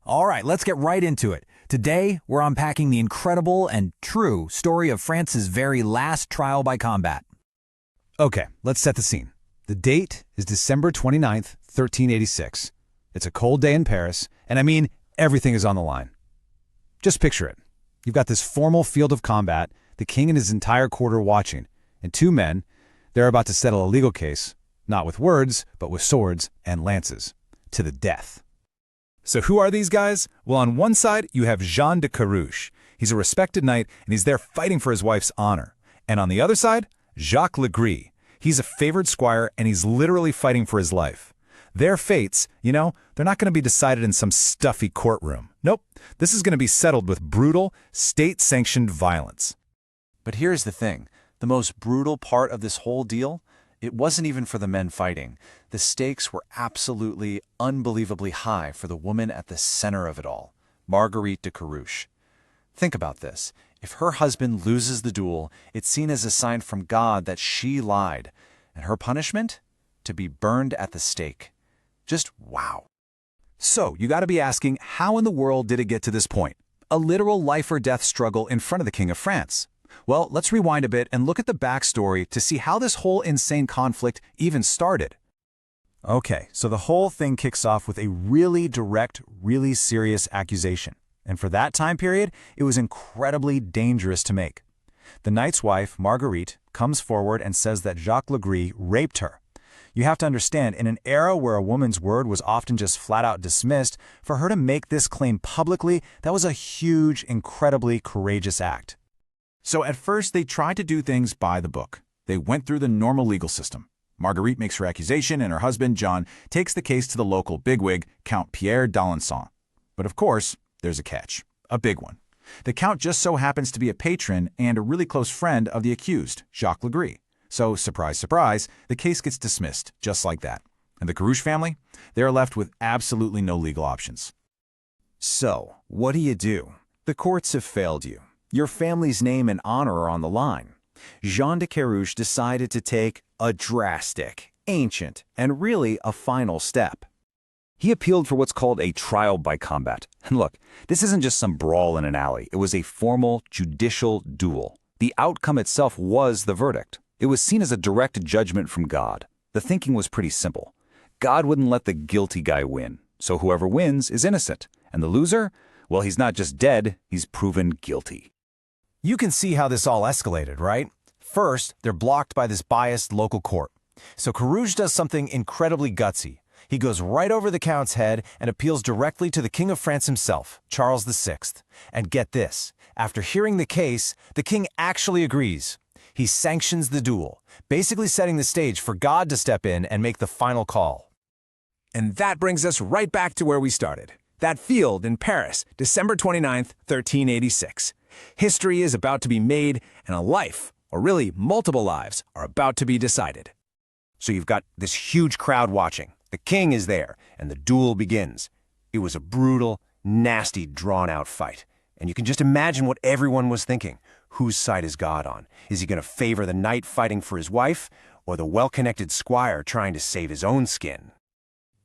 All right, let's get right into it. Today, we're unpacking the incredible and true story of France's very last trial by combat. Okay, let's set the scene. The date is December 29th, 1386. It's a cold day in Paris, and I mean, everything is on the line. Just picture it. You've got this formal field of combat, the king and his entire court are watching, and two men, they're about to settle a legal case, not with words, but with swords and lances, to the death. So who are these guys? Well, on one side, you have Jean de Carrouges. He's a respected knight, and he's there fighting for his wife's honor. And on the other side, Jacques Le Gris. He's a favored squire, and he's literally fighting for his life. Their fates, they're not going to be decided in some stuffy courtroom. Nope, this is going to be settled with brutal, state-sanctioned violence. But here's the thing. The most brutal part of this whole deal, it wasn't even for the men fighting. The stakes were absolutely, unbelievably high for the woman at the center of it all, Marguerite de Carrouges. Think about this. If her husband loses the duel, it's seen as a sign from God that she lied. And her punishment? To be burned at the stake. Just wow. So, you got to be asking, how in the world did it get to this point? A literal life-or-death struggle in front of the King of France. Well, let's rewind a bit and look at the backstory to see how this whole insane conflict even started. Okay, so the whole thing kicks off with a really direct, really serious accusation. And for that time period, it was incredibly dangerous to make. The knight's wife, Marguerite, comes forward and says that Jacques Le Gris raped her. You have to understand, in an era where a woman's word was often just flat-out dismissed, for her to make this claim publicly, that was a huge, incredibly courageous act. So at first, they tried to do things by the book. They went through the normal legal system. Marguerite makes her accusation, and her husband, John, takes the case to the local bigwig, Count Pierre d'Alençon. But of course, there's a catch. A big one. The Count just so happens to be a patron and a really close friend of the accused, Jacques Le Gris. So, surprise, surprise, the case gets dismissed, just like that. And the Carrouges family? They're left with absolutely no legal options. So, what do? The courts have failed you. Your family's name and honor are on the line. Jean de Carrouges decided to take a drastic, ancient, and really a final step. He appealed for what's called a trial by combat. And look, this isn't just some brawl in an alley. It was a formal judicial duel. The outcome itself was the verdict. It was seen as a direct judgment from God. The thinking was pretty simple. God wouldn't let the guilty guy win, so whoever wins is innocent. And the loser? Well, he's not just dead, he's proven guilty. You can see how this all escalated, right? First, they're blocked by this biased local court. So Carrouges does something incredibly gutsy. He goes right over the Count's head and appeals directly to the King of France himself, Charles VI. And get this, after hearing the case, the king actually agrees. He sanctions the duel, basically setting the stage for God to step in and make the final call. And that brings us right back to where we started. That field in Paris, December 29th, 1386. History is about to be made, and a life, or really multiple lives, are about to be decided. So you've got this huge crowd watching. The king is there, and the duel begins. It was a brutal, nasty, drawn-out fight. And you can just imagine what everyone was thinking. Whose side is God on? Is he going to favor the knight fighting for his wife, or the well-connected squire trying to save his own skin?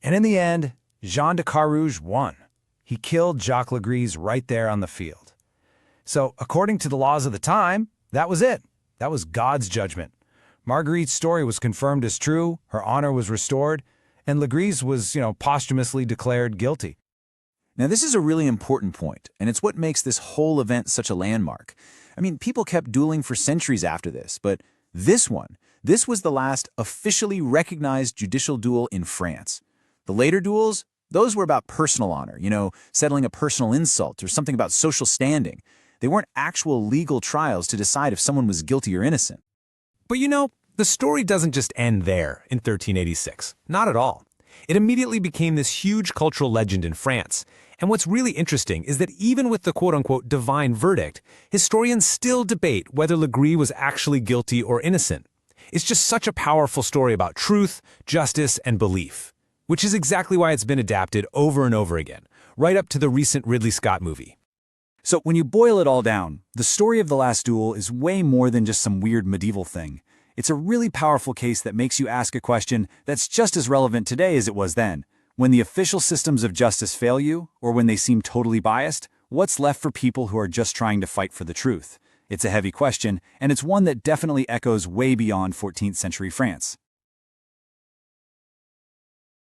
And in the end, Jean de Carrouges won. He killed Jacques Le Gris right there on the field. So, according to the laws of the time, that was it. That was God's judgment. Marguerite's story was confirmed as true, her honor was restored, and Le Gris was, posthumously declared guilty. Now, this is a really important point, and it's what makes this whole event such a landmark. I mean, people kept dueling for centuries after this, but this was the last officially recognized judicial duel in France. The later duels, those were about personal honor, settling a personal insult or something about social standing. They weren't actual legal trials to decide if someone was guilty or innocent. But the story doesn't just end there in 1386. Not at all. It immediately became this huge cultural legend in France. And what's really interesting is that even with the quote-unquote divine verdict, historians still debate whether Le Gris was actually guilty or innocent. It's just such a powerful story about truth, justice, and belief, which is exactly why it's been adapted over and over again, right up to the recent Ridley Scott movie. So when you boil it all down, the story of the Last Duel is way more than just some weird medieval thing. It's a really powerful case that makes you ask a question that's just as relevant today as it was then. When the official systems of justice fail you, or when they seem totally biased, what's left for people who are just trying to fight for the truth? It's a heavy question, and it's one that definitely echoes way beyond 14th century France.